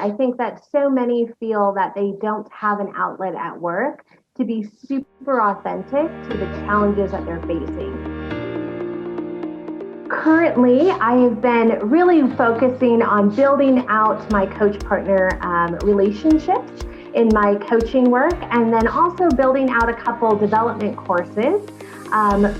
I think that so many feel that they don't have an outlet at work to be super authentic to the challenges that they're facing. Currently, I have been really focusing on building out my coach-partner relationships in my coaching work, and then also building out a couple development courses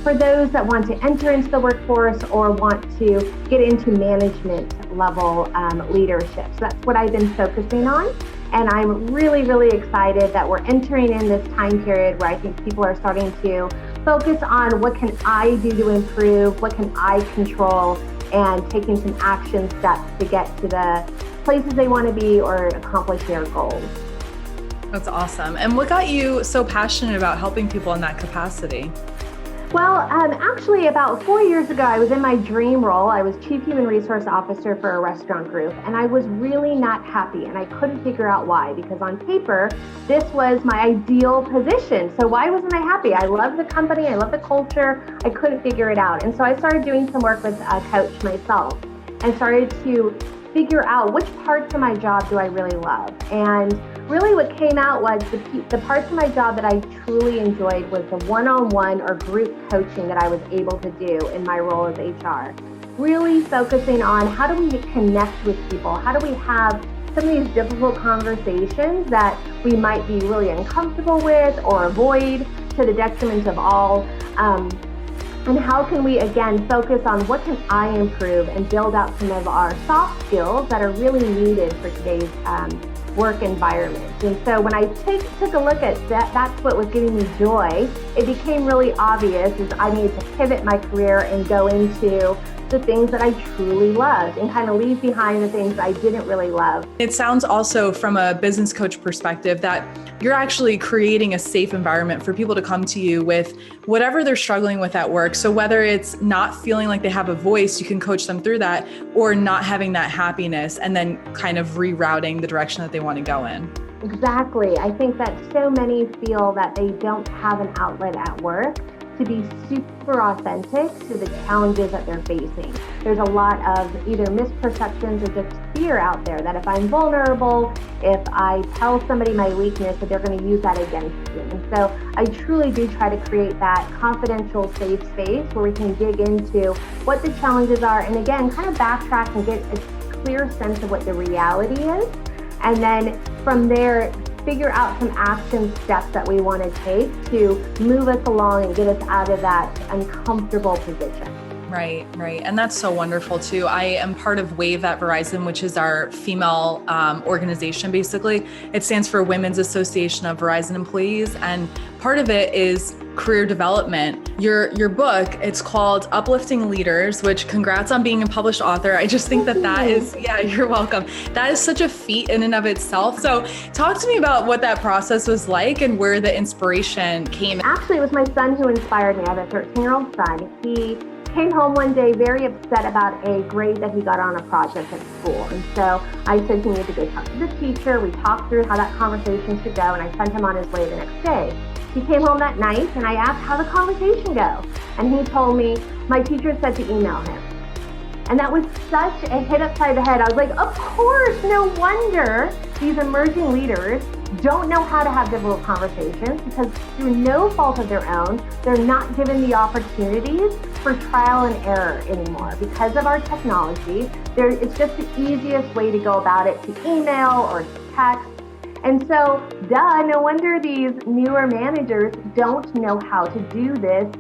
for those that want to enter into the workforce or want to get into management level leadership. So that's what I've been focusing on. And I'm really, really excited that we're entering in this time period where I think people are starting to focus on what can I do to improve, what can I control, and taking some action steps to get to the places they want to be or accomplish their goals. That's awesome. And what got you so passionate about helping people in that capacity? Well, actually about 4 years ago, I was in my dream role. I was Chief Human Resource Officer for a restaurant group, and I was really not happy, and I couldn't figure out why, because on paper, this was my ideal position. So why wasn't I happy? I love the company, I love the culture, I couldn't figure it out. And so I started doing some work with a coach myself and started to figure out which parts of my job do I really love. And really what came out was the parts of my job that I truly enjoyed was the one-on-one or group coaching that I was able to do in my role as HR. Really focusing on how do we connect with people? How do we have some of these difficult conversations that we might be really uncomfortable with or avoid to the detriment of all? And how can we, again, focus on what can I improve and build out some of our soft skills that are really needed for today's work environment. And so when I took a look at that, that's what was giving me joy. It became really obvious is I needed to pivot my career and go into the things that I truly loved and kind of leave behind the things I didn't really love. It sounds also from a business coach perspective that you're actually creating a safe environment for people to come to you with whatever they're struggling with at work. So whether it's not feeling like they have a voice, you can coach them through that, or not having that happiness and then kind of rerouting the direction that they want to go in. Exactly. I think that so many feel that they don't have an outlet at work to be super authentic to the challenges that they're facing. There's a lot of either misperceptions or just fear out there that if I'm vulnerable, if I tell somebody my weakness, that they're going to use that against me. And so I truly do try to create that confidential, safe space where we can dig into what the challenges are and again, kind of backtrack and get a clear sense of what the reality is. And then from there, figure out some action steps that we want to take to move us along and get us out of that uncomfortable position. Right. And that's so wonderful too. I am part of WAVE at Verizon, which is our female organization, basically. It stands for Women's Association of Verizon Employees. And part of it is career development. Your book, it's called Uplifting Leaders, which congrats on being a published author. I just think that is, you're welcome. That is such a feat in and of itself. So talk to me about what that process was like and where the inspiration came. Actually, it was my son who inspired me. I have a 13-year-old son. He came home one day very upset about a grade that he got on a project at school. And so I said he needed to go talk to the teacher. We talked through how that conversation should go, and I sent him on his way the next day. He came home that night, and I asked how the conversation go. And he told me, my teacher said to email him. And that was such a hit upside the head. I was like, of course, no wonder these emerging leaders don't know how to have difficult conversations because through no fault of their own, they're not given the opportunities for trial and error anymore. Because of our technology, it's just the easiest way to go about it, to email or to text. And so, no wonder these newer managers don't know how to do this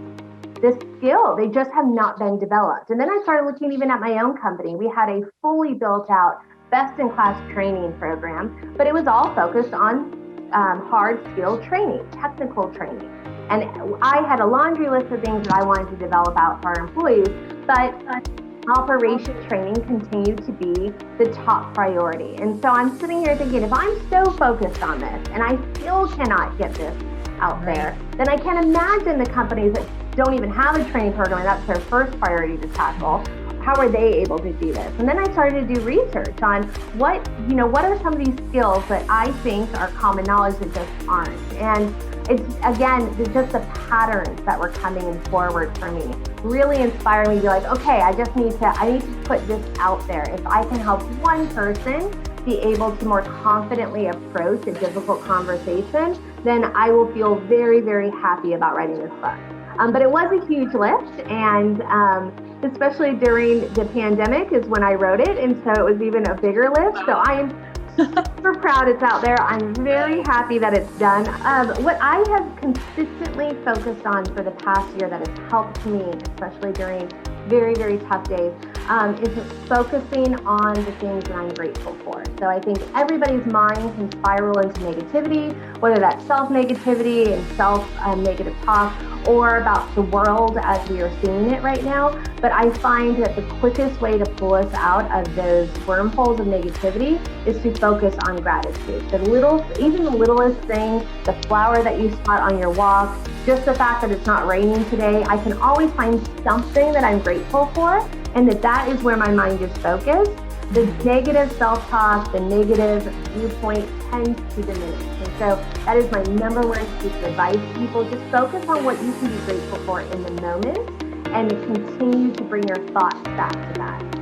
skill. They just have not been developed. And then I started looking even at my own company. We had a fully built out best-in-class training program, but it was all focused on hard skill training, technical training. And I had a laundry list of things that I wanted to develop out for our employees, but operation training continued to be the top priority. And so I'm sitting here thinking, if I'm so focused on this and I still cannot get this out there, then I can't imagine the companies that don't even have a training program and that's their first priority to tackle. How are they able to do this? And then I started to do research on what are some of these skills that I think are common knowledge that just aren't. And it's, again, just the patterns that were coming forward for me really inspired me to be like, okay, I need to put this out there. If I can help one person be able to more confidently approach a difficult conversation, then I will feel very, very happy about writing this book. But it was a huge lift, and especially during the pandemic is when I wrote it, and so it was even a bigger lift. So I am super proud it's out there. I'm very happy that it's done. What I have consistently focused on for the past year that has helped me, especially during very, very tough days, is focusing on the things that I'm grateful for. So I think everybody's mind can spiral into negativity, whether that's self-negativity and self-negative talk, or about the world as we are seeing it right now. But I find that the quickest way to pull us out of those wormholes of negativity is to focus on gratitude. Even the littlest thing, the flower that you spot on your walk, just the fact that it's not raining today, I can always find something that I'm grateful for, and that is where my mind is focused. The negative self-talk, the negative viewpoint tends to diminish. And so that is my number one piece of advice to people. Just focus on what you can be grateful for in the moment and continue to bring your thoughts back to that.